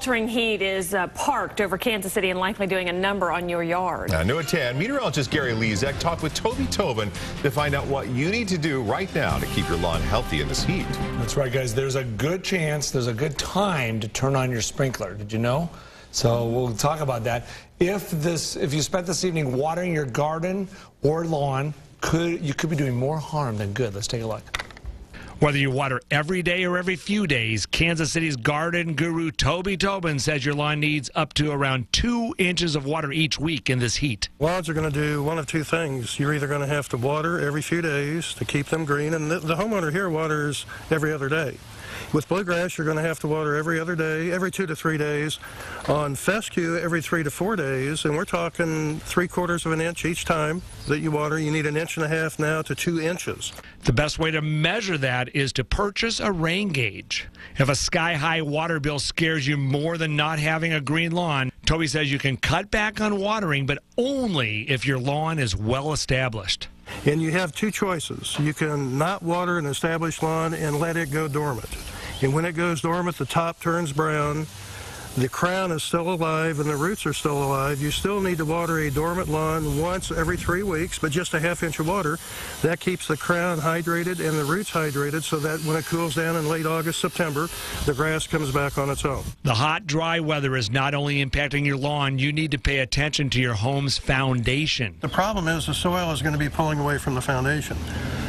Sweltering heat is parked over Kansas City and likely doing a number on your yard. New at 10, meteorologist Gary Lezak talked with Toby Tobin to find out what you need to do right now to keep your lawn healthy in this heat. That's right, guys. There's a good chance, there's a good time to turn on your sprinkler. Did you know? So we'll talk about that. If you spent this evening watering your garden or lawn, you could be doing more harm than good. Let's take a look. Whether you water every day or every few days, Kansas City's garden guru Toby Tobin says your lawn needs up to around 2 inches of water each week in this heat. Lawns are going to do one of two things. You're either going to have to water every few days to keep them green, and the homeowner here waters every other day. With bluegrass, you're going to have to water every other day, every 2 to 3 days. On fescue, every 3 to 4 days, and we're talking 3/4 of an inch each time that you water. You need 1.5 inches now to 2 inches. The best way to measure that is to purchase a rain gauge. If a sky-high water bill scares you more than not having a green lawn, Toby says you can cut back on watering, but only if your lawn is well established. And you have two choices. You can not water an established lawn and let it go dormant. And when it goes dormant, the top turns brown, the crown is still alive, and the roots are still alive. You still need to water a dormant lawn once every 3 weeks, but just 1/2 inch of water. That keeps the crown hydrated and the roots hydrated so that when it cools down in late August, September, the grass comes back on its own. The hot, dry weather is not only impacting your lawn, you need to pay attention to your home's foundation. The problem is the soil is going to be pulling away from the foundation.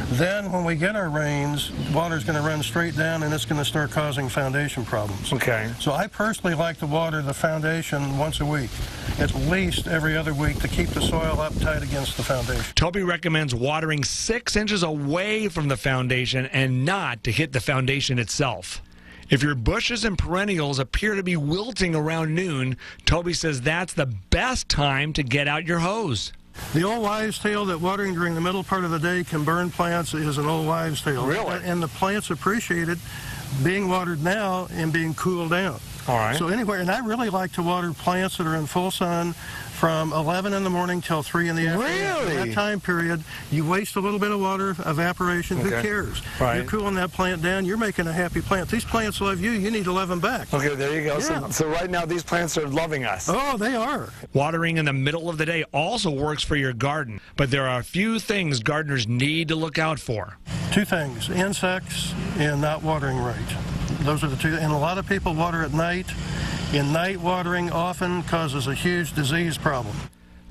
Then when we get our rains, water is going to run straight down and it's going to start causing foundation problems. Okay. So I personally like to water the foundation once a week, at least every other week, to keep the soil up tight against the foundation. Toby recommends watering 6 inches away from the foundation and not to hit the foundation itself. If your bushes and perennials appear to be wilting around noon, Toby says that's the best time to get out your hose. The old wives' tale that watering during the middle part of the day can burn plants is an old wives' tale. Really? And the plants appreciated being watered now and being cooled down. All right. So anyway, and I really like to water plants that are in full sun from 11 in the morning till 3 in the afternoon. Really? In that time period, you waste a little bit of water, evaporation, Okay. who cares? Right. You're cooling that plant down, you're making a happy plant. These plants love you, you need to love them back. Okay, there you go. Yeah. So right now these plants are loving us. Oh, they are. Watering in the middle of the day also works for your garden, but there are a few things gardeners need to look out for. 2 things, insects and not watering right. Those are the 2, and a lot of people water at night, and night watering often causes a huge disease problem.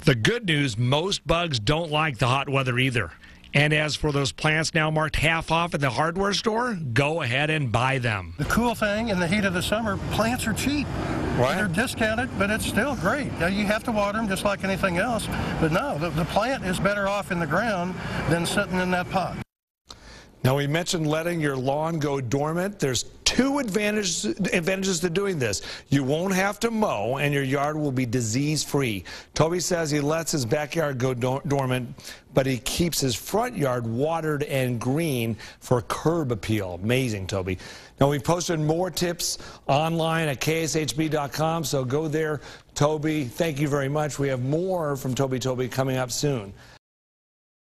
The good news, most bugs don't like the hot weather either. And as for those plants now marked half off at the hardware store, go ahead and buy them. The cool thing, in the heat of the summer, plants are cheap. Right. They're discounted, but it's still great. Now, you have to water them just like anything else, but no, the plant is better off in the ground than sitting in that pot. Now, we mentioned letting your lawn go dormant. There's 2 advantages to doing this. You won't have to mow, and your yard will be disease-free. Toby says he lets his backyard go dormant, but he keeps his front yard watered and green for curb appeal. Amazing, Toby. Now, we posted more tips online at kshb.com, so go there. Toby, thank you very much. We have more from Toby coming up soon.